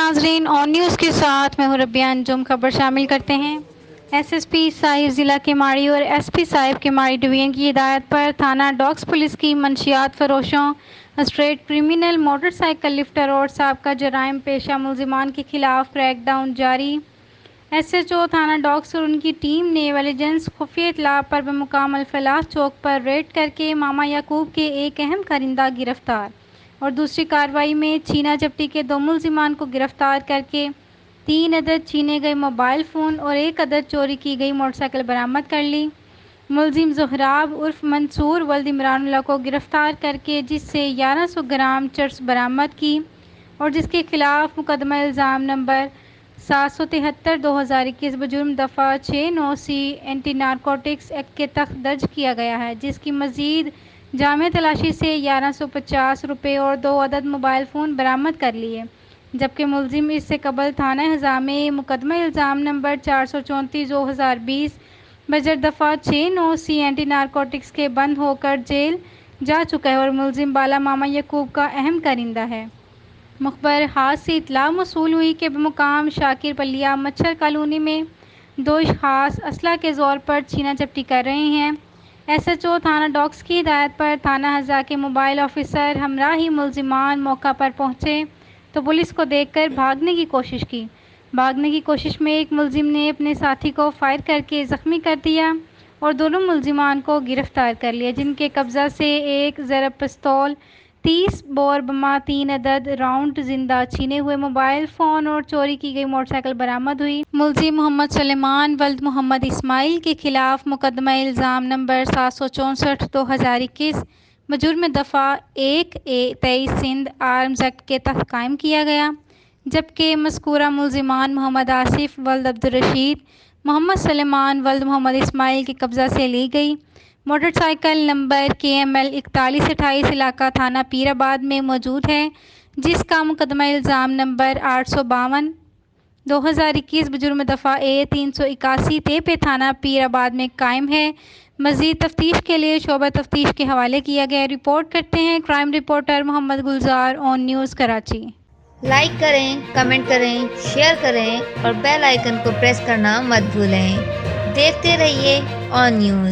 ناظرین، آن نیوز کے ساتھ میں ہوں ربیہ انجم۔ خبر شامل کرتے ہیں۔ ایس ایس پی صاحب ضلع کیماڑی اور ایس پی صاحب کیماڑی ڈویژن کی ہدایت پر تھانہ ڈاکس پولیس کی منشیات فروشوں، street criminal, motorcycle lifter اور سابقہ جرائم پیشہ ملزمان کے خلاف کریک ڈاؤن جاری۔ ایس ایچ او تھانہ ڈاکس اور ان کی ٹیم نے انٹیلیجنس خفیہ اطلاع پر بمقام الفلاح چوک پر ریڈ کرکے ماما یعقوب کے ایک اہم کارندہ گرفتار اور دوسری کارروائی میں چھینا جپٹی کے 2 ملزمان کو گرفتار کرکے 3 عدد چھینے گئے موبائل فون اور 1 عدد چوری کی گئی موٹر سائیکل برآمد کر لی۔ ملزم زہراب عرف منصور ولد عمران اللہ کو گرفتار کرکے جس سے 1100 گرام چرس برآمد کی اور جس کے خلاف مقدمہ الزام نمبر 773/2021 بجرم دفعہ 69C اینٹی نارکوٹکس ایکٹ کے تحت درج کیا گیا ہے، جس کی مزید جامع تلاشی سے 1150 روپے اور 2 عدد موبائل فون برآمد کر لیے، جبکہ ملزم اس سے قبل تھانہ حضا میں مقدمہ الزام نمبر 434/2020 بجر دفعہ 69C اینٹی نارکوٹکس کے بند ہو کر جیل جا چکا ہے اور ملزم بالا ماما یعقوب کا اہم کارندہ ہے۔ مخبر ہاتھ سے اطلاع موصول ہوئی کہ بمقام شاکر پلیا مچھر کالونی میں 2 اشخاص اسلحہ کے زور پر چھینا جپٹی کر رہے ہیں۔ ایس ایچ او تھانہ ڈاکس کی ہدایت پر تھانہ حضا کے موبائل آفیسر ہمراہ ملزمان موقع پر پہنچے تو پولیس کو دیکھ کر بھاگنے کی کوشش کی۔ بھاگنے کی کوشش میں ایک ملزم نے اپنے ساتھی کو فائر کرکے زخمی کر دیا اور دونوں ملزمان کو گرفتار کر لیا، جن کے قبضہ سے ایک ضرب پستول، 30 بور بمہ، 3 عدد راؤنڈ زندہ چھینے ہوئے موبائل فون اور چوری کی گئی موٹر سائیکل برآمد ہوئی۔ ملزم محمد سلیمان ولد محمد اسماعیل کے خلاف مقدمہ الزام نمبر 764/2021 بجرم دفعہ 1A23 سندھ آرمز ایکٹ کے تحت قائم کیا گیا، جبکہ مذکورہ ملزمان محمد آصف ولد عبدالرشید، محمد سلیمان ولد محمد اسماعیل کے قبضہ سے لی گئی موٹر سائیکل نمبر KML 4128 علاقہ تھانہ پیر آباد میں موجود ہے، جس کا مقدمہ الزام نمبر 852/2021 بجرم دفعہ A381 ٹیپے تھانہ پیر آباد میں قائم ہے۔ مزید تفتیش کے لیے شعبہ تفتیش کے حوالے کیا گیا ہے۔ رپورٹ کرتے ہیں کرائم رپورٹر محمد گلزار، آن نیوز کراچی۔ لائک کریں، کمنٹ کریں، شیئر کریں اور بیل آئیکن کو پریس کرنا مت بھولیں۔ دیکھتے رہیے آن نیوز۔